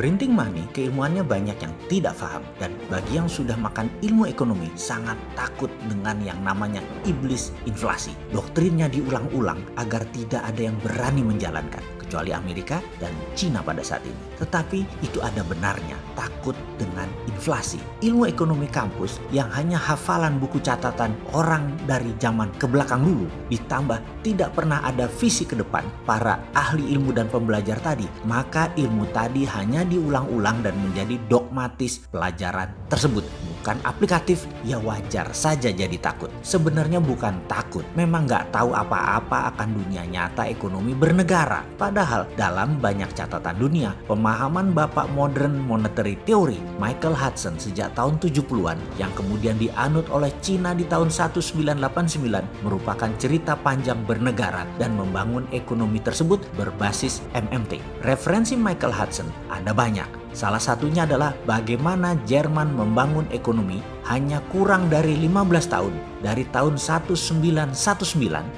Printing money keilmuannya banyak yang tidak paham, dan bagi yang sudah makan ilmu ekonomi sangat takut dengan yang namanya iblis inflasi. Doktrinnya diulang-ulang agar tidak ada yang berani menjalankan, kecuali Amerika dan Cina pada saat ini. Tetapi itu ada benarnya, takut dengan inflasi. Ilmu ekonomi kampus yang hanya hafalan buku catatan orang dari zaman ke belakang dulu, ditambah tidak pernah ada visi ke depan para ahli ilmu dan pembelajar tadi, maka ilmu tadi hanya diulang-ulang dan menjadi dogmatis pelajaran tersebut, bukan aplikatif. Ya wajar saja jadi takut. Sebenarnya bukan takut, memang nggak tahu apa-apa akan dunia nyata ekonomi bernegara. Padahal dalam banyak catatan dunia, pemahaman bapak modern monetary theory Michael Hudson sejak tahun 70-an yang kemudian dianut oleh Cina di tahun 1989 merupakan cerita panjang bernegara dan membangun ekonomi tersebut berbasis MMT. Referensi Michael Hudson ada banyak. Salah satunya adalah bagaimana Jerman membangun ekonomi hanya kurang dari 15 tahun dari tahun 1919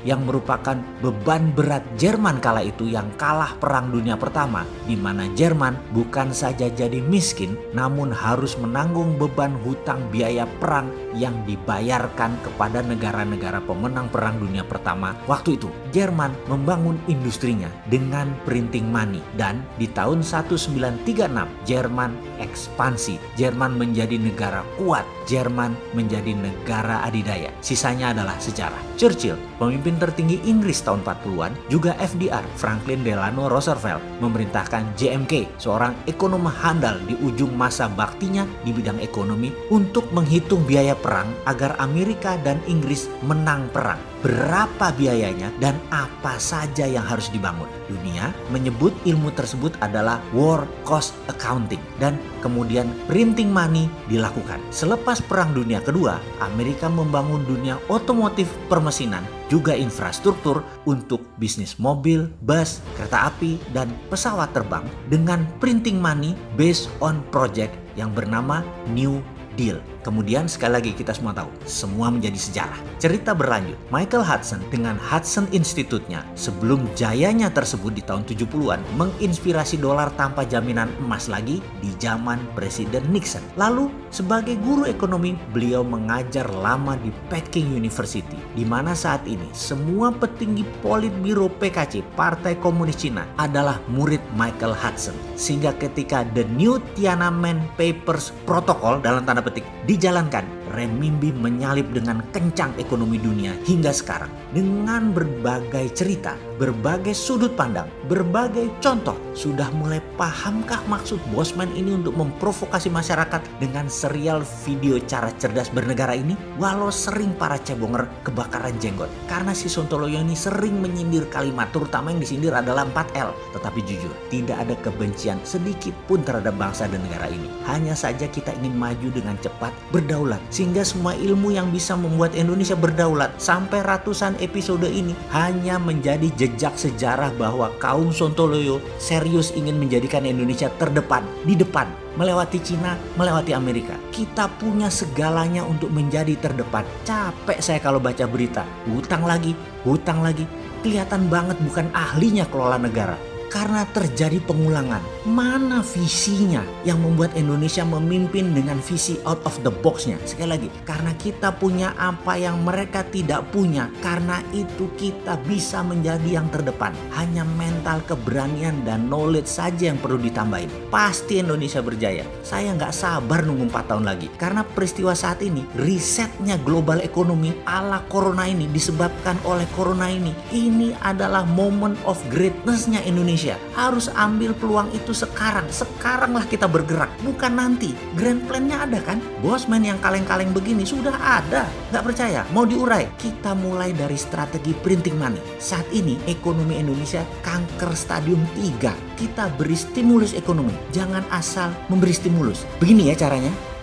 yang merupakan beban berat Jerman kala itu yang kalah Perang Dunia Pertama, di mana Jerman bukan saja jadi miskin namun harus menanggung beban hutang biaya perang yang dibayarkan kepada negara-negara pemenang Perang Dunia Pertama waktu itu. Jerman membangun industrinya dengan printing money, dan di tahun 1936 Jerman ekspansi. Jerman menjadi negara kuat. Jerman menjadi negara adidaya. Sisanya adalah sejarah. Churchill, pemimpin tertinggi Inggris tahun 40-an, juga FDR, Franklin Delano Roosevelt, memerintahkan JMK, seorang ekonom handal di ujung masa baktinya di bidang ekonomi, untuk menghitung biaya perang agar Amerika dan Inggris menang perang. Berapa biayanya dan apa saja yang harus dibangun. Dunia menyebut ilmu tersebut adalah war cost accounting, dan kemudian printing money dilakukan. Selepas Perang Dunia Kedua, Amerika membangun dunia otomotif permesinan, juga infrastruktur untuk bisnis mobil, bus, kereta api, dan pesawat terbang dengan printing money based on project yang bernama New Deal. Kemudian sekali lagi kita semua tahu, semua menjadi sejarah. Cerita berlanjut, Michael Hudson dengan Hudson Institute-nya sebelum jayanya tersebut di tahun 70-an menginspirasi dolar tanpa jaminan emas lagi di zaman Presiden Nixon. Lalu sebagai guru ekonomi, beliau mengajar lama di Peking University, di mana saat ini semua petinggi Politbiro PKC, Partai Komunis Cina, adalah murid Michael Hudson. Sehingga ketika The New Tiananmen Papers Protocol dalam tanda petik dijalankan, renminbi menyalip dengan kencang ekonomi dunia hingga sekarang. Dengan berbagai cerita, berbagai sudut pandang, berbagai contoh, sudah mulai pahamkah maksud Bosman ini untuk memprovokasi masyarakat dengan serial video cara cerdas bernegara ini? Walau sering para cebonger kebakaran jenggot, karena si Sontoloyo ini sering menyindir kalimat, terutama yang disindir adalah 4L. Tetapi jujur, tidak ada kebencian sedikit pun terhadap bangsa dan negara ini. Hanya saja kita ingin maju dengan cepat, berdaulat, sehingga semua ilmu yang bisa membuat Indonesia berdaulat sampai ratusan episode ini hanya menjadi jejak sejarah bahwa kaum Sontoloyo serius ingin menjadikan Indonesia terdepan, di depan, melewati Cina, melewati Amerika. Kita punya segalanya untuk menjadi terdepan. Capek saya kalau baca berita, hutang lagi, kelihatan banget bukan ahlinya kelola negara. Karena terjadi pengulangan. Mana visinya yang membuat Indonesia memimpin dengan visi out of the box-nya? Sekali lagi, karena kita punya apa yang mereka tidak punya. Karena itu kita bisa menjadi yang terdepan. Hanya mental keberanian dan knowledge saja yang perlu ditambahin. Pasti Indonesia berjaya. Saya nggak sabar nunggu 4 tahun lagi. Karena peristiwa saat ini, risetnya global ekonomi ala corona ini disebabkan oleh corona ini. Ini adalah moment of greatness-nya Indonesia. Harus ambil peluang itu sekarang. Sekaranglah kita bergerak, bukan nanti. Grand plan-nya ada kan? Bosman yang kaleng-kaleng begini sudah ada. Nggak percaya? Mau diurai? Kita mulai dari strategi printing money. Saat ini ekonomi Indonesia kanker stadium 3. Kita beri stimulus ekonomi. Jangan asal memberi stimulus. Begini ya caranya.